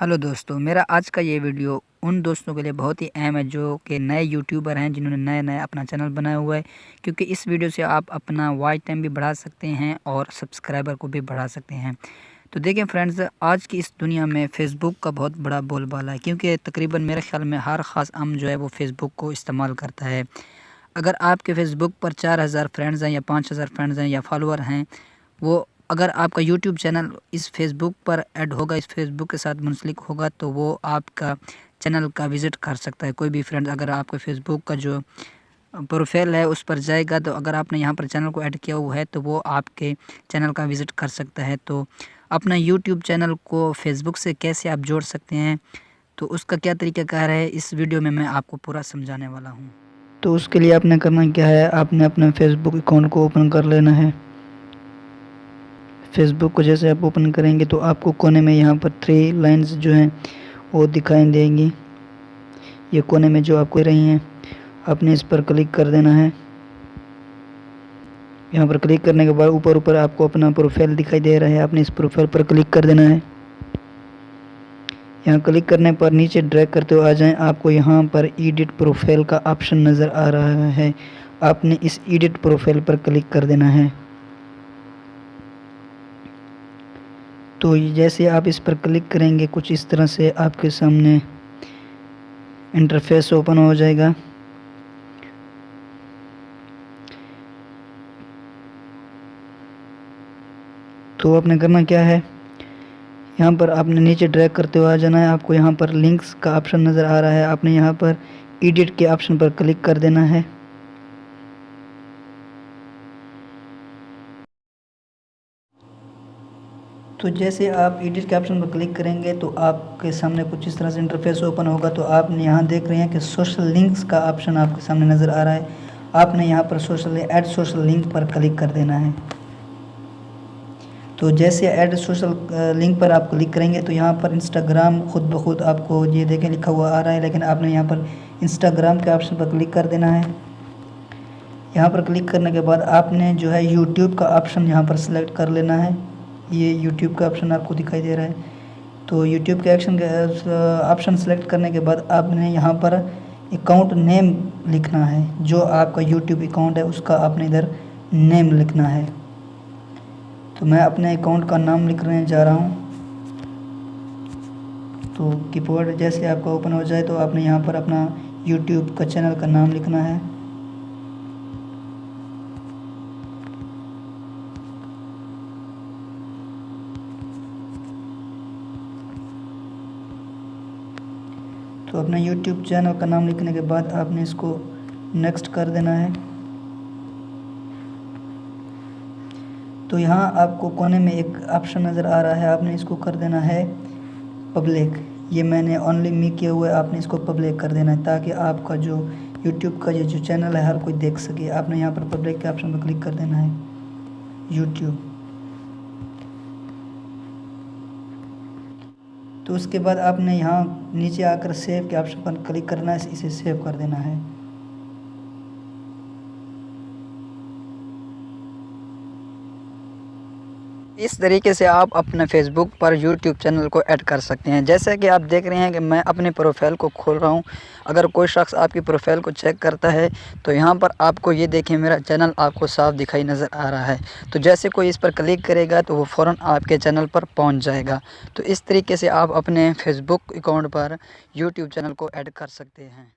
Hello दोस्तों, मेरा आज का ये वीडियो उन दोस्तों के लिए बहुत ही अहम है जो कि नए यूट्यूबर हैं, जिन्होंने नए अपना चैनल बनाया हुआ है। क्योंकि इस वीडियो से आप अपना वॉच टाइम भी बढ़ा सकते हैं और सब्सक्राइबर को भी बढ़ा सकते हैं। तो देखें फ्रेंड्स, आज की इस दुनिया में फ़ेसबुक का बहुत बड़ा बोलबाला है, क्योंकि तकरीबन मेरे ख़्याल में हर ख़ास आम जो है वो फ़ेसबुक को इस्तेमाल करता है। अगर आपके फ़ेसबुक पर 4000 फ्रेंड्स हैं या 5000 फ्रेंड्स हैं या फॉलोअर हैं, वो अगर आपका यूट्यूब चैनल इस फ़ेसबुक पर ऐड होगा, इस फ़ेसबुक के साथ मुंसलिक होगा, तो वो आपका चैनल का विज़िट कर सकता है। कोई भी फ्रेंड अगर आपके फ़ेसबुक का जो प्रोफाइल है उस पर जाएगा, तो अगर आपने यहाँ पर चैनल को ऐड किया हुआ है तो वो आपके चैनल का विज़िट कर सकता है। तो अपना यूट्यूब चैनल को फ़ेसबुक से कैसे आप जोड़ सकते हैं, तो उसका क्या तरीक़ाकार है, इस वीडियो में मैं आपको पूरा समझाने वाला हूँ। तो उसके लिए आपने करना क्या है, आपने अपना फेसबुक अकाउंट को ओपन कर लेना है। फेसबुक को जैसे आप ओपन करेंगे तो आपको कोने में यहाँ पर 3 लाइंस जो हैं वो दिखाई देंगी। ये कोने में जो आपको रही हैं, आपने इस पर क्लिक कर देना है। यहाँ पर क्लिक करने के बाद ऊपर आपको अपना प्रोफाइल दिखाई दे रहा है, आपने इस प्रोफाइल पर क्लिक कर देना है। यहाँ क्लिक करने पर नीचे ड्रैग करते हुए आ जाएं, आपको यहाँ पर एडिट प्रोफाइल का ऑप्शन नज़र आ रहा है। आपने इस एडिट प्रोफाइल पर क्लिक कर देना है। तो जैसे आप इस पर क्लिक करेंगे, कुछ इस तरह से आपके सामने इंटरफेस ओपन हो जाएगा। तो आपने करना क्या है, यहाँ पर आपने नीचे ड्रैग करते हुए आ जाना है। आपको यहाँ पर लिंक्स का ऑप्शन नज़र आ रहा है, आपने यहाँ पर एडिट के ऑप्शन पर क्लिक कर देना है। तो जैसे आप एडिट के ऑप्शन पर क्लिक करेंगे तो आपके सामने कुछ इस तरह से इंटरफेस ओपन होगा। तो आप यहाँ देख रहे हैं कि सोशल लिंक्स का ऑप्शन आपके सामने नज़र आ रहा है। आपने यहाँ पर ऐड सोशल लिंक पर क्लिक कर देना है। तो जैसे ऐड सोशल लिंक पर आप क्लिक करेंगे तो यहाँ पर इंस्टाग्राम खुद ब खुद आपको ये देखें लिखा हुआ आ रहा है, लेकिन आपने यहाँ पर इंस्टाग्राम के ऑप्शन पर क्लिक कर देना है। यहाँ पर क्लिक करने के बाद आपने जो है यूट्यूब का ऑप्शन यहाँ पर सिलेक्ट कर लेना है। ये यूट्यूब का ऑप्शन आपको दिखाई दे रहा है। तो यूट्यूब के ऑप्शन सेलेक्ट करने के बाद आपने यहाँ पर अकाउंट नेम लिखना है। जो आपका यूट्यूब अकाउंट है उसका आपने इधर नेम लिखना है। तो मैं अपने अकाउंट का नाम लिखने जा रहा हूँ। तो कीबोर्ड जैसे आपका ओपन हो जाए तो आपने यहाँ पर अपना यूट्यूब का चैनल का नाम लिखना है। तो अपना यूट्यूब चैनल का नाम लिखने के बाद आपने इसको नेक्स्ट कर देना है। तो यहाँ आपको कोने में एक ऑप्शन नज़र आ रहा है, आपने इसको कर देना है पब्लिक। ये मैंने ओनली मी किया हुआ है, आपने इसको पब्लिक कर देना है ताकि आपका जो यूट्यूब का ये जो चैनल है हर कोई देख सके। आपने यहाँ पर पब्लिक के ऑप्शन पर क्लिक कर देना है यूट्यूब। तो उसके बाद आपने यहाँ नीचे आकर सेव के ऑप्शन पर क्लिक करना है, इसे सेव कर देना है। इस तरीके से आप अपने फ़ेसबुक पर यूट्यूब चैनल को ऐड कर सकते हैं। जैसे कि आप देख रहे हैं कि मैं अपने प्रोफाइल को खोल रहा हूं। अगर कोई शख्स आपकी प्रोफाइल को चेक करता है तो यहां पर आपको ये देखें, मेरा चैनल आपको साफ दिखाई नज़र आ रहा है। तो जैसे कोई इस पर क्लिक करेगा तो वो फ़ौरन आपके चैनल पर पहुंच जाएगा। तो इस तरीके से आप अपने फ़ेसबुक अकाउंट पर यूट्यूब चैनल को ऐड कर सकते हैं।